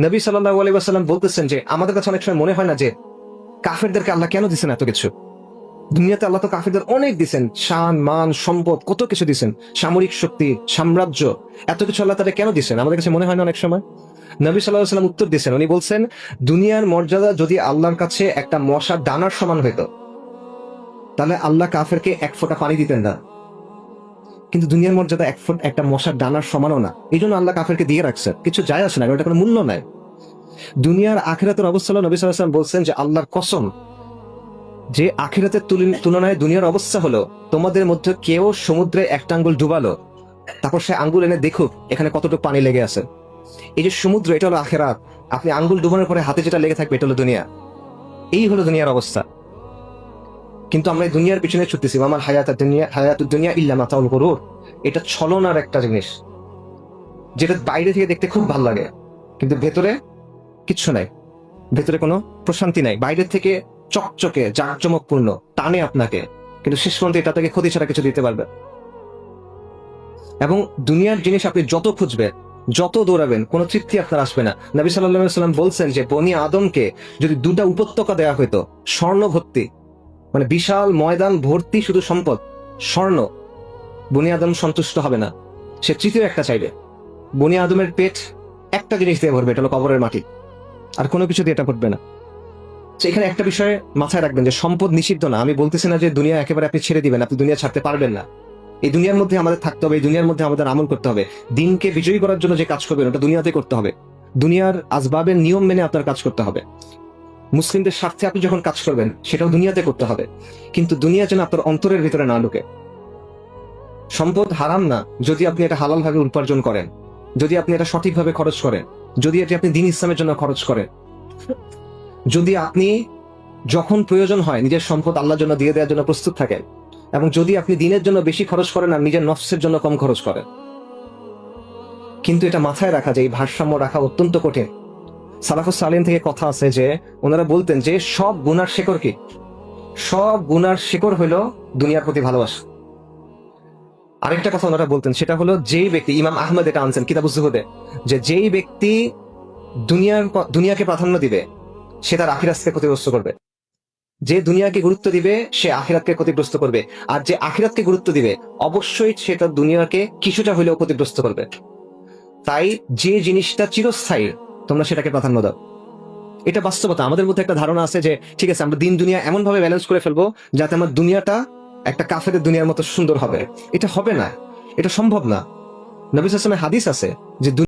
নবী সাল্লাল্লাহু আলাইহি ওয়াসাল্লাম বলতেছেন যে আমাদের কাছে অনেক সময় মনে হয় না যে কাফেরদেরকে আল্লাহ কেন দিচ্ছেন এত কিছু। দুনিয়াতে আল্লাহ তো কাফেরদের অনেক দিচ্ছেন, শান মান সম্পদ কত কিছু দিচ্ছেন, সামরিক শক্তি সাম্রাজ্য, এত কিছু আল্লাহ তাদের কেন দিচ্ছেন আমাদের কাছে মনে হয় না অনেক সময়। নবী সাল্লাল্লাহু আলাইহি ওয়াসাল্লাম উত্তর দিচ্ছেন, উনি বলছেন দুনিয়ার মর্যাদা যদি আল্লাহর কাছে একটা মশার দানার সমান হইতো তাহলে আল্লাহ কাফেরকে এক ফোঁটা পানি দিতেন না। কিন্তু দুনিয়ার মর্যাদা একটা মশার ডানার সমানও না, এই জন্য আল্লাহ কাফেরকে দিয়ে রাখছে, কিছু যায় আসে না, এটা কোনো মূল্য নাই। দুনিয়ার আখিরাতের অবস্থা হলো, নবী সাল্লাল্লাহু আলাইহি ওয়াসাল্লাম বলছেন যে আল্লাহর কসম, যে আখিরাতের তুলনায় দুনিয়ার অবস্থা হলো তোমাদের মধ্যে কেউ সমুদ্রে একটা আঙ্গুল ডুবালো, তারপর সে আঙ্গুল এনে দেখুক এখানে কতটুকু পানি লেগে আছে। এই যে সমুদ্র, এটা হলো আখিরাত। আপনি আঙ্গুল ডুবানোর পরে হাতে যেটা লেগে থাকবে এটা হলো দুনিয়া। এই হলো দুনিয়ার অবস্থা। কিন্তু আমরা এই দুনিয়ার পিছনে ছুটতেছি, আমার হায়াতুদ দুনিয়া ইল্লা মাতাউল গুরুর। এটা ছলনার একটা জিনিস, যেটা বাইরে থেকে দেখতে খুব ভালো লাগে কিন্তু ভেতরে কিচ্ছু নাই, ভেতরে কোনো প্রশান্তি নাই। বাইরের থেকে চকচকে জাঁকজমকপূর্ণ, টানে আপনাকে, কিন্তু শেষ পর্যন্ত এটা তাকে ক্ষতি ছাড়া কিছু দিতে পারবে। এবং দুনিয়ার জিনিস আপনি যত খুঁজবেন, যত দৌড়াবেন, কোনো তৃপ্তি আপনার আসবে না। নবী সাল্লাল্লাহু আলাইহি ওয়াসাল্লাম বলছেন যে বনি আদমকে যদি 2টা উপত্যকা দেওয়া হইতো স্বর্ণ ভর্তি, মানে বিশাল ময়দান ভর্তি শুধু সম্পদ স্বর্ণ, বনি আদম সন্তুষ্ট হবে না, সে তৃতীয় একটা চাইবে। বনি আদমের পেট একটা জিনিস দিয়ে ভরবে, এটা হলো কবরের মাটি, আর কোনো কিছু দিয়ে এটা ভরবে না। এখানে একটা বিষয় মাথায় রাখবেন যে সম্পদ নিষিদ্ধ না। আমি বলতেছি না যে দুনিয়া একেবারে আপনি ছেড়ে দিবেন, আপনি দুনিয়া ছাড়তে পারবেন না। এই দুনিয়ার মধ্যে আমাদের থাকতে হবে, এই দুনিয়ার মধ্যে আমাদের আমল করতে হবে। দিনকে বিজয়ী করার জন্য যে কাজ করবেন ওটা দুনিয়াতে করতে হবে, দুনিয়ার আসবাবের নিয়ম মেনে আপনার কাজ করতে হবে। মুসলিমদের স্বার্থে আপনি যখন কাজ করবেন সেটাও দুনিয়াতে করতে হবে, কিন্তু দুনিয়া যেন আপনার অন্তরের ভিতরে না ঢুকে। সম্পদ হারাম না যদি আপনি এটা হালাল ভাবে উপার্জন করেন, যদি আপনি এটা সঠিকভাবে খরচ করেন, যদি এটি আপনি দ্বীন ইসলামের জন্য খরচ করেন, যদি আপনি যখন প্রয়োজন হয় নিজের সম্পদ আল্লাহর জন্য দিয়ে দেওয়ার জন্য প্রস্তুত থাকেন, এবং যদি আপনি দিনের জন্য বেশি খরচ করেন আর নিজের নফসের জন্য কম খরচ করেন। কিন্তু এটা মাথায় রাখা যে এই ভারসাম্য রাখা অত্যন্ত কঠিন। সালাফুস সালিহিন থেকে কথা আছে যে ওনারা বলতেন যে সব গুনার শেকড় কি? সব গুনার শেকড় হলো দুনিয়ার প্রতি ভালোবাসা। আরেকটা কথা ওনারা বলতেন, সেটা হলো যেই ব্যক্তি, ইমাম আহমদ এটা আনছেন কিতাবুজ জুহুদে, যে যেই ব্যক্তি দুনিয়াকে প্রাধান্য দিবে সে তার আখিরাতকে ক্ষতিগ্রস্ত করবে। যে দুনিয়াকে গুরুত্ব দিবে সে আখিরাতকে ক্ষতিগ্রস্ত করবে, আর যে আখিরাতকে গুরুত্ব দিবে অবশ্যই সে তার দুনিয়াকে কিছুটা হলেও ক্ষতিগ্রস্ত করবে। তাই যে জিনিসটা চিরস্থায়ী তোমরা সেটাকে প্রাধান্য দাও। এটা বাস্তবতা। আমাদের মধ্যে একটা ধারণা আছে যে ঠিক আছে আমরা দিন দুনিয়া এমন ভাবে ব্যালেন্স করে ফেলবো যাতে আমার দুনিয়াটা একটা কাফেরের দুনিয়ার মতো সুন্দর হবে। এটা হবে না, এটা সম্ভব না। নবী সাল্লাল্লাহু আলাইহি ওয়াসাল্লামের হাদিস আছে যে